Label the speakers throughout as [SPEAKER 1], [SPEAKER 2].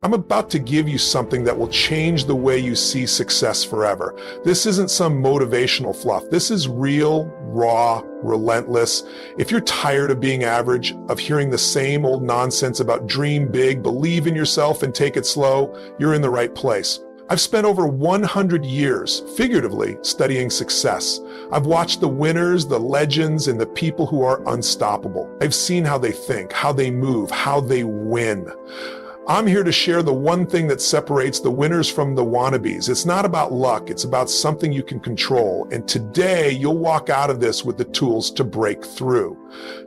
[SPEAKER 1] I'm about to give you something that will change the way you see success forever. This isn't some motivational fluff. This is real, raw, relentless. If you're tired of being average, of hearing the same old nonsense about dream big, believe in yourself, and take it slow, you're in the right place. I've spent over 100 years, figuratively, studying success. I've watched the winners, the legends, and the people who are unstoppable. I've seen how they think, how they move, how they win. I'm here to share the one thing that separates the winners from the wannabes. It's not about luck, it's about something you can control. And today, you'll walk out of this with the tools to break through.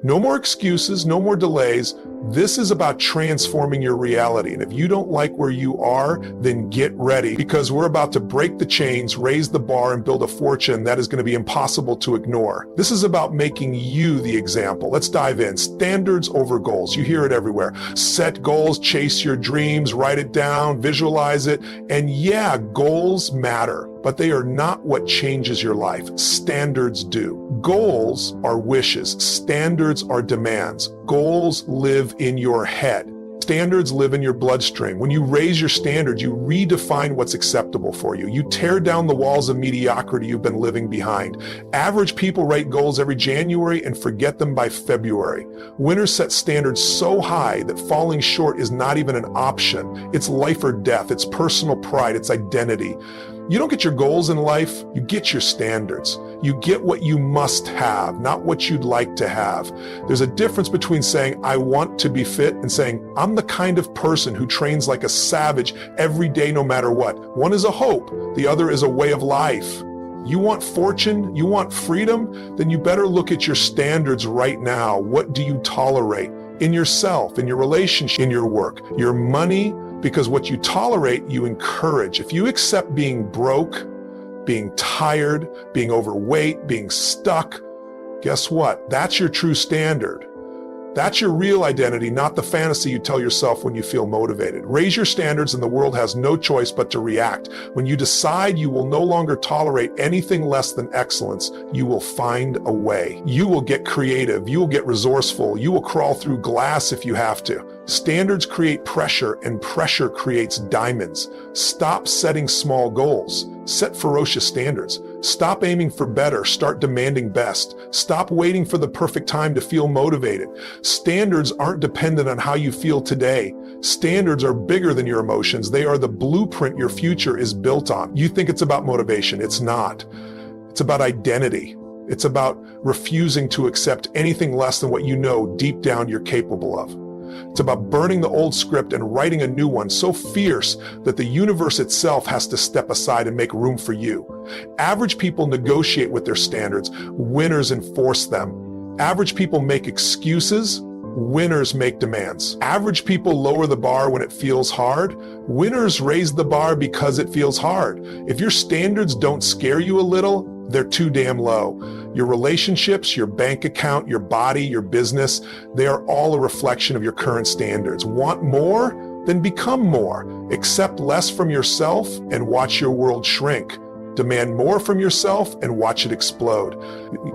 [SPEAKER 1] No more excuses, no more delays. This is about transforming your reality. And if you don't like where you are, then get ready, because we're about to break the chains, raise the bar, and build a fortune that is going to be impossible to ignore. This is about making you the example. Let's dive in. Standards over goals. You hear it everywhere. Set goals, chase your dreams, write it down, visualize it. And yeah, goals matter, but they are not what changes your life. Standards do. Goals are wishes. Standards are demands. Goals live in your head. Standards live in your bloodstream. When you raise your standards, you redefine what's acceptable for you. You tear down the walls of mediocrity you've been living behind. Average people write goals every January and forget them by February. Winners set standards so high that falling short is not even an option. It's life or death. It's personal pride. It's identity. You don't get your goals in life, you get your standards. You get what you must have, not what you'd like to have. There's a difference between saying, I want to be fit, and saying, I'm the kind of person who trains like a savage every day no matter what. One is a hope, the other is a way of life. You want fortune? You want freedom? Then you better look at your standards right now. What do you tolerate? In yourself, in your relationship, in your work, your money, because what you tolerate, you encourage. If you accept being broke, being tired, being overweight, being stuck, guess what? That's your true standard. That's your real identity, not the fantasy you tell yourself when you feel motivated. Raise your standards and the world has no choice but to react. When you decide you will no longer tolerate anything less than excellence, you will find a way. You will get creative. You will get resourceful. You will crawl through glass if you have to. Standards create pressure, and pressure creates diamonds. Stop setting small goals. Set ferocious standards. Stop aiming for better. Start demanding best. Stop waiting for the perfect time to feel motivated. Standards aren't dependent on how you feel today. Standards are bigger than your emotions. They are the blueprint your future is built on. You think it's about motivation. It's not. It's about identity. It's about refusing to accept anything less than what you know deep down you're capable of. It's about burning the old script and writing a new one so fierce that the universe itself has to step aside and make room for you. Average people negotiate with their standards. Winners enforce them. Average people make excuses. Winners make demands. Average people lower the bar when it feels hard. Winners raise the bar because it feels hard. If your standards don't scare you a little, they're too damn low. Your relationships, your bank account, your body, your business, they are all a reflection of your current standards. Want more? Then become more. Accept less from yourself and watch your world shrink. Demand more from yourself and watch it explode.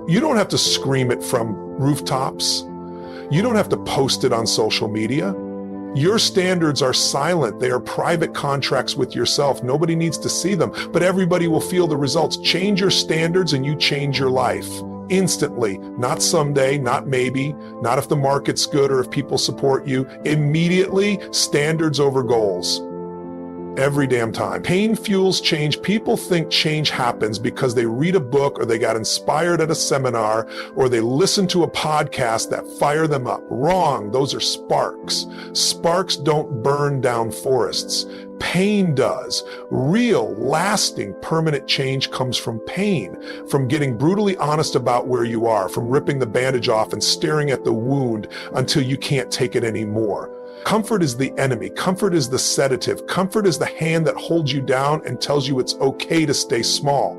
[SPEAKER 1] You don't have to scream it from rooftops. You don't have to post it on social media. Your standards are silent. They are private contracts with yourself. Nobody needs to see them, but everybody will feel the results. Change your standards and you change your life. Instantly, not someday, not maybe, not if the market's good or if people support you. Immediately, standards over goals. Every damn time. Pain fuels change. People think change happens because they read a book or they got inspired at a seminar or they listen to a podcast that fire them up. Wrong. Those are sparks. Sparks don't burn down forests. Pain does. Real, lasting, permanent change comes from pain, from getting brutally honest about where you are, from ripping the bandage off and staring at the wound until you can't take it anymore. Comfort is the enemy. Comfort is the sedative. Comfort is the hand that holds you down and tells you it's okay to stay small.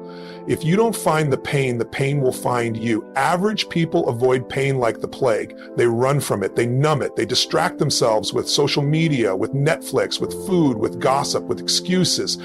[SPEAKER 1] If you don't find the pain will find you. Average people avoid pain like the plague. They run from it, they numb it, they distract themselves with social media, with Netflix, with food, with gossip, with excuses.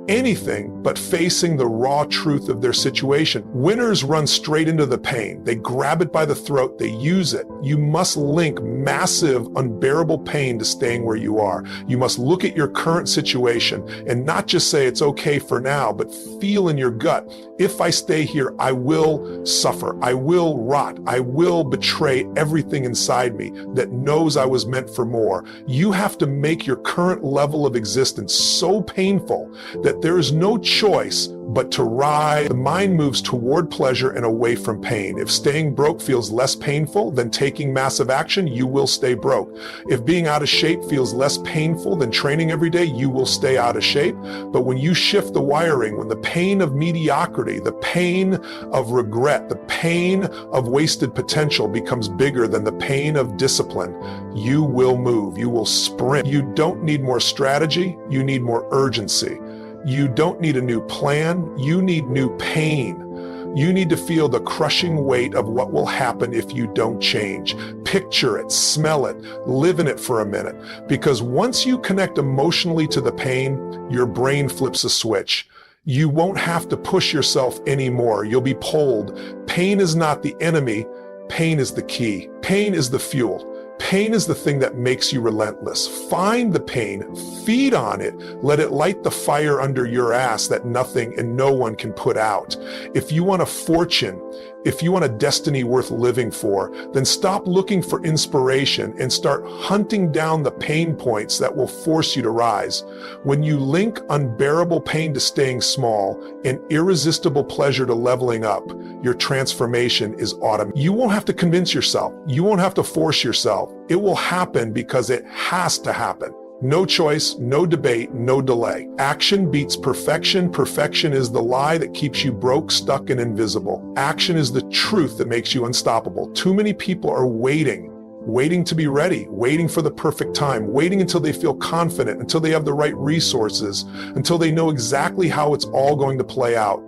[SPEAKER 1] Anything but facing the raw truth of their situation. Winners run straight into the pain. They grab it by the throat, they use it. You must link massive, unbearable pain to staying where you are. You must look at your current situation and not just say it's okay for now, but feel in your gut, if I stay here, I will suffer, I will rot, I will betray everything inside me that knows I was meant for more. You have to make your current level of existence so painful that there is no choice but to ride. The mind moves toward pleasure and away from pain. If staying broke feels less painful than taking massive action, you will stay broke. If being out of shape feels less painful than training every day, you will stay out of shape. But when you shift the wiring, when the pain of mediocrity, the pain of regret, the pain of wasted potential becomes bigger than the pain of discipline, you will move, you will sprint. You don't need more strategy, you need more urgency. You don't need a new plan, you need new pain. You need to feel the crushing weight of what will happen if you don't change. Picture it, smell it, live in it for a minute. Because once you connect emotionally to the pain, your brain flips a switch. You won't have to push yourself anymore. You'll be pulled. Pain is not the enemy, pain is the key. Pain is the fuel. Pain is the thing that makes you relentless. Find the pain, feed on it, let it light the fire under your ass that nothing and no one can put out. If you want a fortune, if you want a destiny worth living for, then stop looking for inspiration and start hunting down the pain points that will force you to rise. When you link unbearable pain to staying small and irresistible pleasure to leveling up, your transformation is automatic. You won't have to convince yourself. You won't have to force yourself. It will happen because it has to happen. No choice, no debate, no delay. Action beats perfection. Perfection is the lie that keeps you broke, stuck, and invisible. Action is the truth that makes you unstoppable. Too many people are waiting to be ready, waiting for the perfect time, waiting until they feel confident, until they have the right resources, until they know exactly how it's all going to play out.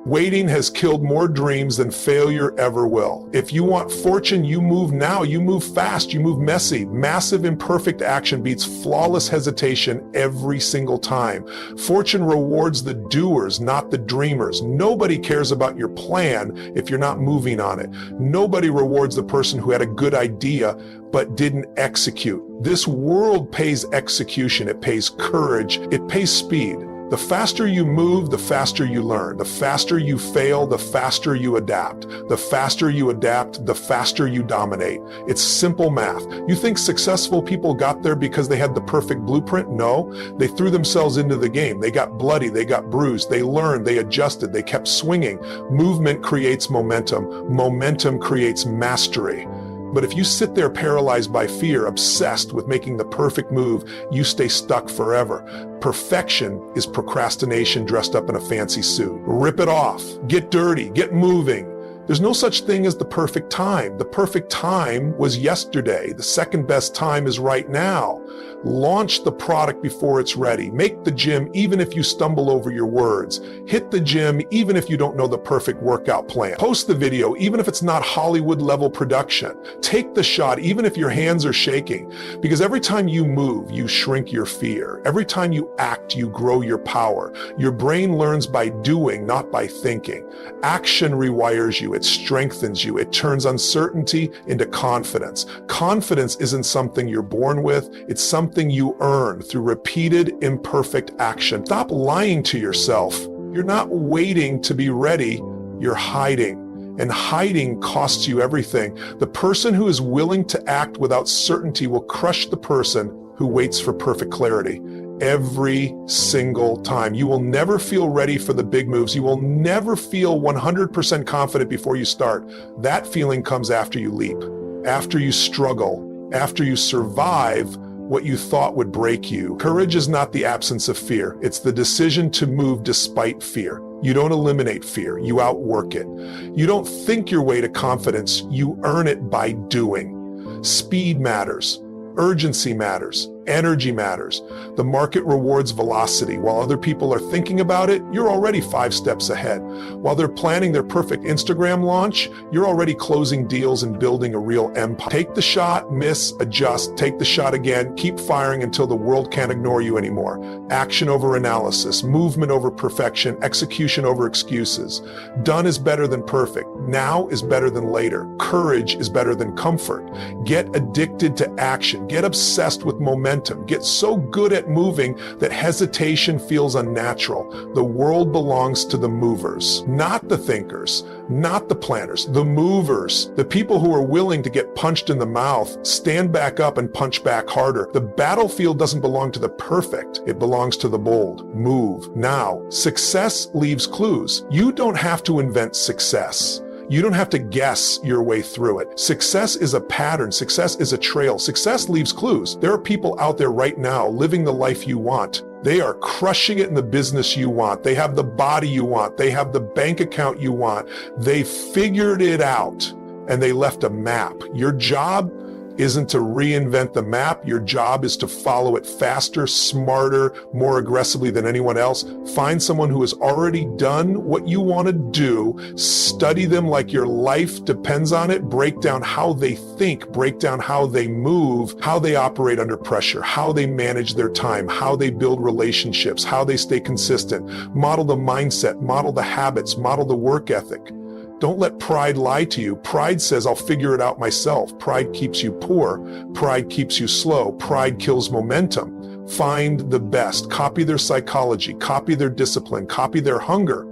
[SPEAKER 1] Waiting has killed more dreams than failure ever will. If you want fortune, you move now, you move fast, you move messy. Massive imperfect action beats flawless hesitation every single time. Fortune rewards the doers, not the dreamers. Nobody cares about your plan if you're not moving on it. Nobody rewards the person who had a good idea but didn't execute. This world pays execution, it pays courage, it pays speed. The faster you move, the faster you learn. The faster you fail, the faster you adapt. The faster you adapt, the faster you dominate. It's simple math. You think successful people got there because they had the perfect blueprint? No, they threw themselves into the game. They got bloody, they got bruised, they learned, they adjusted, they kept swinging. Movement creates momentum. Momentum creates mastery. But if you sit there paralyzed by fear, obsessed with making the perfect move, you stay stuck forever. Perfection is procrastination dressed up in a fancy suit. Rip it off, get dirty, get moving. There's no such thing as the perfect time. The perfect time was yesterday. The second best time is right now. Launch the product before it's ready. Make the gym even if you stumble over your words. Hit the gym even if you don't know the perfect workout plan. Post the video even if it's not Hollywood level production. Take the shot even if your hands are shaking. Because every time you move, you shrink your fear. Every time you act, you grow your power. Your brain learns by doing, not by thinking. Action rewires you. It strengthens you. It turns uncertainty into confidence. Confidence isn't something you're born with. It's something you earn through repeated imperfect action. Stop lying to yourself. You're not waiting to be ready. You're hiding. And hiding costs you everything. The person who is willing to act without certainty will crush the person who waits for perfect clarity. Every single time. You will never feel ready for the big moves. You will never feel 100% confident before you start. That feeling comes after you leap, after you struggle, after you survive what you thought would break you. Courage is not the absence of fear. It's the decision to move despite fear. You don't eliminate fear. You outwork it. You don't think your way to confidence. You earn it by doing. Speed matters. Urgency matters. Energy matters. The market rewards velocity. While other people are thinking about it, you're already 5 steps ahead. While they're planning their perfect Instagram launch, you're already closing deals and building a real empire. Take the shot, miss, adjust, take the shot again, keep firing until the world can't ignore you anymore. Action over analysis, movement over perfection, execution over excuses. Done is better than perfect. Now is better than later. Courage is better than comfort. Get addicted to action. Get obsessed with momentum. Get so good at moving that hesitation feels unnatural. The world belongs to the movers, not the thinkers, not the planners, the movers, the people who are willing to get punched in the mouth, stand back up and punch back harder. The battlefield doesn't belong to the perfect. It belongs to the bold. Move now. Success leaves clues. You don't have to invent success. You don't have to guess your way through it. Success is a pattern. Success is a trail. Success leaves clues. There are people out there right now living the life you want. They are crushing it in the business you want. They have the body you want. They have the bank account you want. They figured it out and they left a map. Your job isn't to reinvent the map. Your job is to follow it faster, smarter, more aggressively than anyone else. Find someone who has already done what you want to do. Study them like your life depends on it. Break down how they think, break down how they move, how they operate under pressure, how they manage their time, how they build relationships, how they stay consistent. Model the mindset, model the habits, model the work ethic. Don't let pride lie to you. Pride says, I'll figure it out myself. Pride keeps you poor. Pride keeps you slow. Pride kills momentum. Find the best. Copy their psychology. Copy their discipline. Copy their hunger.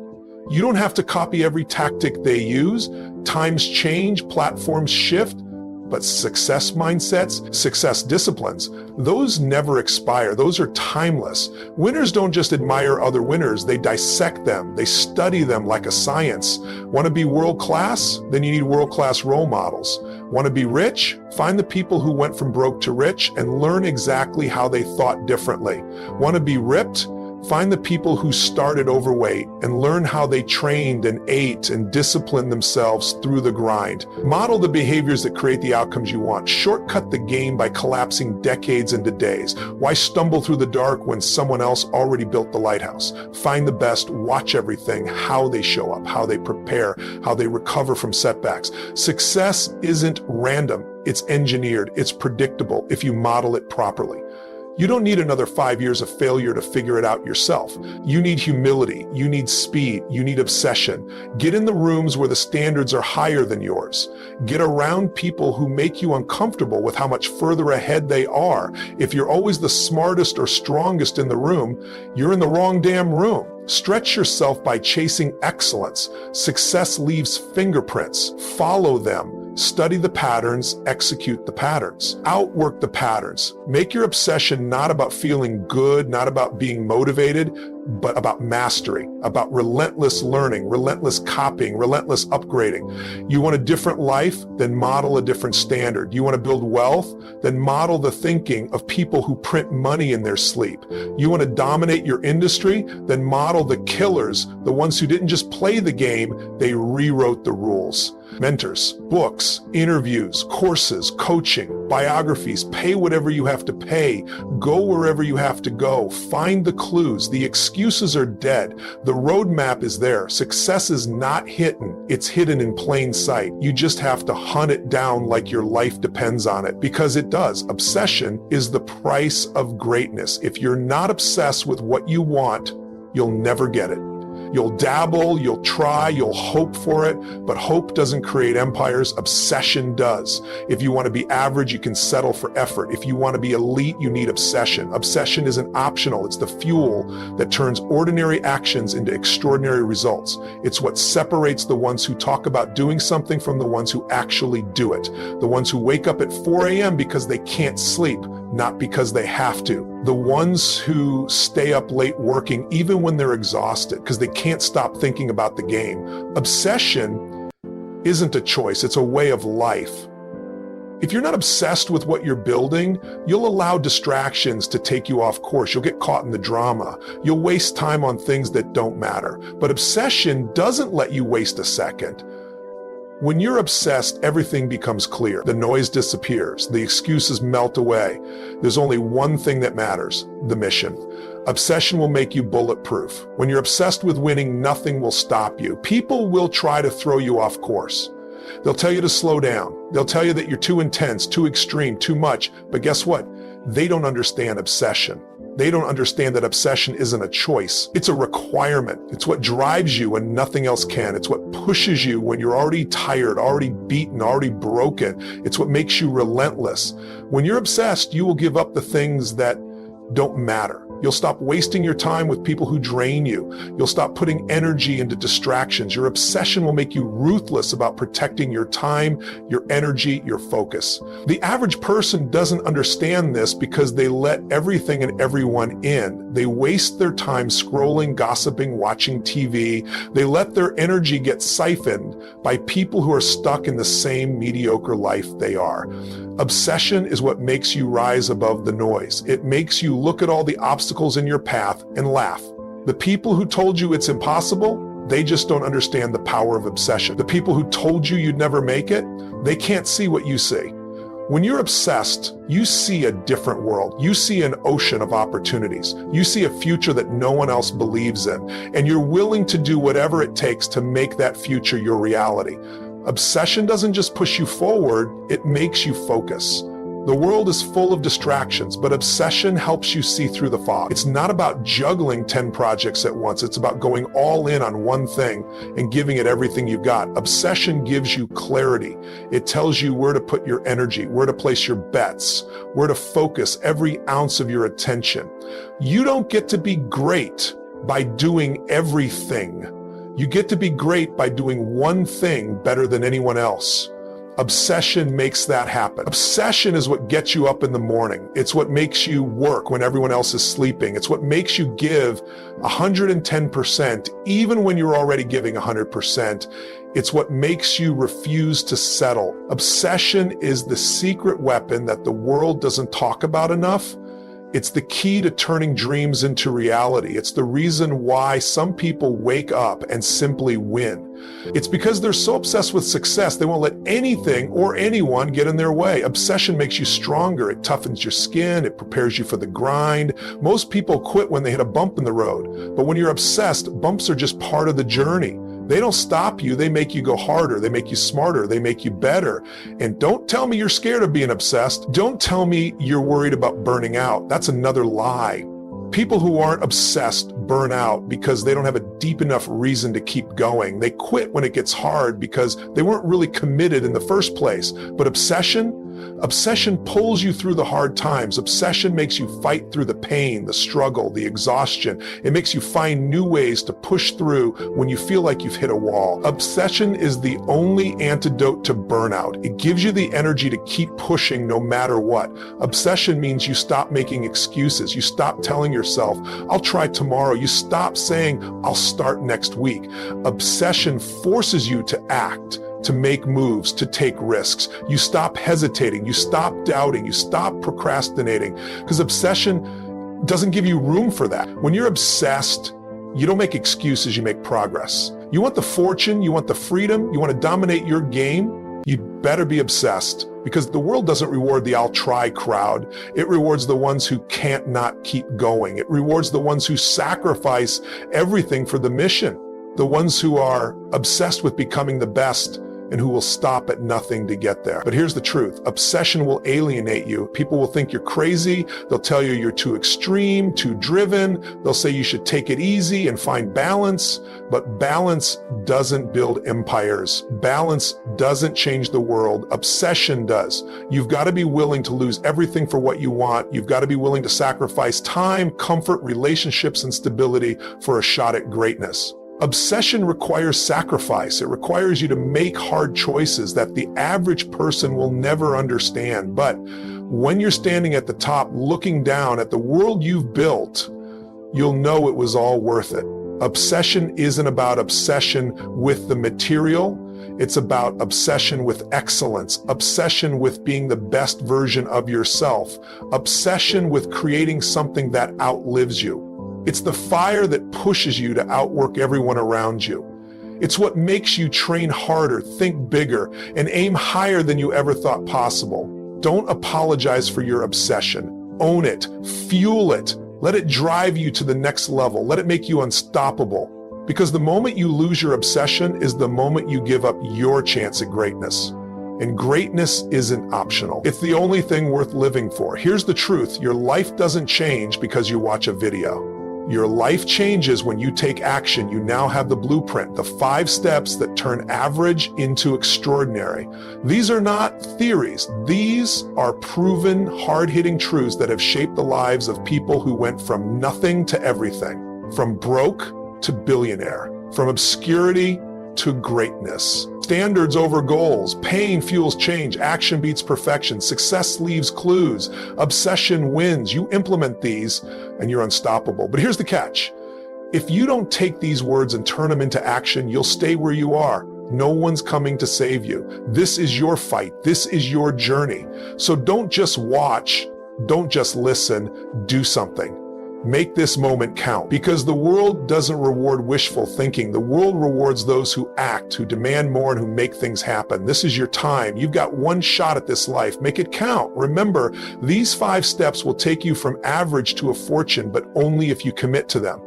[SPEAKER 1] You don't have to copy every tactic they use. Times change, platforms shift, but success mindsets, success disciplines, those never expire. Those are timeless. Winners don't just admire other winners. They dissect them. They study them like a science. Want to be world class? Then you need world-class role models. Want to be rich? Find the people who went from broke to rich and learn exactly how they thought differently. Want to be ripped? Find the people who started overweight and learn how they trained and ate and disciplined themselves through the grind. Model the behaviors that create the outcomes you want. Shortcut the game by collapsing decades into days. Why stumble through the dark when someone else already built the lighthouse? Find the best, watch everything, how they show up, how they prepare, how they recover from setbacks. Success isn't random. It's engineered. It's predictable if you model it properly. You don't need another 5 years of failure to figure it out yourself. You need humility. You need speed. You need obsession. Get in the rooms where the standards are higher than yours. Get around people who make you uncomfortable with how much further ahead they are. If you're always the smartest or strongest in the room, you're in the wrong damn room. Stretch yourself by chasing excellence. Success leaves fingerprints. Follow them. Study the patterns, execute the patterns. Outwork the patterns. Make your obsession not about feeling good, not about being motivated, but about mastery, about relentless learning, relentless copying, relentless upgrading. You want a different life? Then model a different standard. You want to build wealth? Then model the thinking of people who print money in their sleep. You want to dominate your industry? Then model the killers, the ones who didn't just play the game, they rewrote the rules. Mentors, books, interviews, courses, coaching, biographies, pay whatever you have to pay, go wherever you have to go, find the clues. The excuses are dead. The roadmap is there. Success is not hidden. It's hidden in plain sight. You just have to hunt it down like your life depends on it, because it does. Obsession is the price of greatness. If you're not obsessed with what you want, you'll never get it. You'll dabble, you'll try, you'll hope for it, but hope doesn't create empires, obsession does. If you want to be average, you can settle for effort. If you want to be elite, you need obsession. Obsession isn't optional, it's the fuel that turns ordinary actions into extraordinary results. It's what separates the ones who talk about doing something from the ones who actually do it. The ones who wake up at 4 a.m. because they can't sleep, not because they have to. The ones who stay up late working even when they're exhausted because they can't stop thinking about the game. Obsession isn't a choice, it's a way of life. If you're not obsessed with what you're building, you'll allow distractions to take you off course. You'll get caught in the drama. You'll waste time on things that don't matter. But obsession doesn't let you waste a second. When you're obsessed, everything becomes clear. The noise disappears. The excuses melt away. There's only one thing that matters: the mission. Obsession will make you bulletproof. When you're obsessed with winning, nothing will stop you. People will try to throw you off course. They'll tell you to slow down. They'll tell you that you're too intense, too extreme, too much. But guess what? They don't understand obsession. They don't understand that obsession isn't a choice. It's a requirement. It's what drives you when nothing else can. It's what pushes you when you're already tired, already beaten, already broken. It's what makes you relentless. When you're obsessed, you will give up the things that don't matter. You'll stop wasting your time with people who drain you. You'll stop putting energy into distractions. Your obsession will make you ruthless about protecting your time, your energy, your focus. The average person doesn't understand this because they let everything and everyone in. They waste their time scrolling, gossiping, watching TV. They let their energy get siphoned by people who are stuck in the same mediocre life they are. Obsession is what makes you rise above the noise. It makes you look at all the obstacles in your path and laugh. The people who told you it's impossible, they just don't understand the power of obsession. The people who told you you'd never make it, they can't see what you see. When you're obsessed, you see a different world. You see an ocean of opportunities. You see a future that no one else believes in, and you're willing to do whatever it takes to make that future your reality. Obsession doesn't just push you forward, it makes you focus. The world is full of distractions, but obsession helps you see through the fog. It's not about juggling 10 projects at once. It's about going all in on one thing and giving it everything you've got. Obsession gives you clarity. It tells you where to put your energy, where to place your bets, where to focus every ounce of your attention. You don't get to be great by doing everything. You get to be great by doing one thing better than anyone else. Obsession makes that happen. Obsession is what gets you up in the morning. It's what makes you work when everyone else is sleeping. It's what makes you give 110%, even when you're already giving 100%. It's what makes you refuse to settle. Obsession is the secret weapon that the world doesn't talk about enough. It's the key to turning dreams into reality. It's the reason why some people wake up and simply win. It's because they're so obsessed with success, they won't let anything or anyone get in their way. Obsession makes you stronger. It toughens your skin. It prepares you for the grind. Most people quit when they hit a bump in the road. But when you're obsessed, bumps are just part of the journey. They don't stop you. They make you go harder. They make you smarter. They make you better. And don't tell me you're scared of being obsessed. Don't tell me you're worried about burning out. That's another lie. People who aren't obsessed burn out because they don't have a deep enough reason to keep going. They quit when it gets hard because they weren't really committed in the first place. But obsession pulls you through the hard times. Obsession makes you fight through the pain, the struggle, the exhaustion. It makes you find new ways to push through when you feel like you've hit a wall. Obsession is the only antidote to burnout. It gives you the energy to keep pushing no matter what. Obsession means you stop making excuses. You stop telling yourself, I'll try tomorrow. You stop saying, I'll start next week. Obsession forces you to act, to make moves, to take risks. You stop hesitating, you stop doubting, you stop procrastinating, because obsession doesn't give you room for that. When you're obsessed, you don't make excuses, you make progress. You want the fortune, you want the freedom, you want to dominate your game, you better be obsessed, because the world doesn't reward the I'll try crowd. It rewards the ones who can't not keep going. It rewards the ones who sacrifice everything for the mission, the ones who are obsessed with becoming the best and who will stop at nothing to get there. But here's the truth. Obsession will alienate you. People will think you're crazy. They'll tell you you're too extreme, too driven. They'll say you should take it easy and find balance. But balance doesn't build empires. Balance doesn't change the world. Obsession does. You've got to be willing to lose everything for what you want. You've got to be willing to sacrifice time, comfort, relationships, and stability for a shot at greatness. Obsession requires sacrifice. It requires you to make hard choices that the average person will never understand. But when you're standing at the top looking down at the world you've built, you'll know it was all worth it. Obsession isn't about obsession with the material. It's about obsession with excellence, obsession with being the best version of yourself, obsession with creating something that outlives you. It's the fire that pushes you to outwork everyone around you. It's what makes you train harder, think bigger, and aim higher than you ever thought possible. Don't apologize for your obsession. Own it, fuel it, let it drive you to the next level, let it make you unstoppable. Because the moment you lose your obsession is the moment you give up your chance at greatness. And greatness isn't optional. It's the only thing worth living for. Here's the truth, your life doesn't change because you watch a video. Your life changes when you take action. You now have the blueprint, the 5 steps that turn average into extraordinary. These are not theories. These are proven, hard-hitting truths that have shaped the lives of people who went from nothing to everything, from broke to billionaire, from obscurity to greatness. Standards over goals, pain fuels change, action beats perfection, success leaves clues, obsession wins. You implement these and you're unstoppable. But here's the catch. If you don't take these words and turn them into action, you'll stay where you are. No one's coming to save you. This is your fight. This is your journey. So don't just watch, don't just listen, do something. Make this moment count, because the world doesn't reward wishful thinking. The world rewards those who act, who demand more, and who make things happen. This is your time. You've got one shot at this life. Make it count. Remember, these 5 steps will take you from average to a fortune, but only if you commit to them.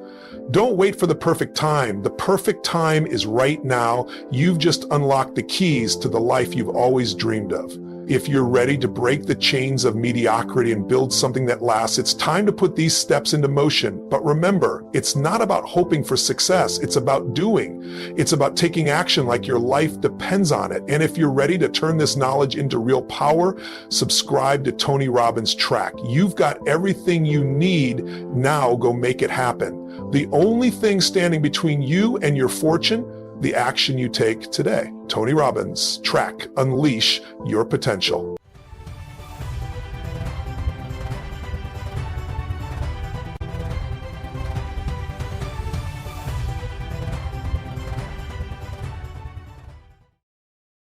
[SPEAKER 1] Don't wait for the perfect time. The perfect time is right now. You've just unlocked the keys to the life you've always dreamed of. If you're ready to break the chains of mediocrity and build something that lasts, it's time to put these steps into motion. But remember, it's not about hoping for success. It's about doing. It's about taking action like your life depends on it. And if you're ready to turn this knowledge into real power, subscribe to Tony Robbins' track. You've got everything you need. Now go make it happen. The only thing standing between you and your fortune, the action you take today. Tony Robbins, track, unleash your potential.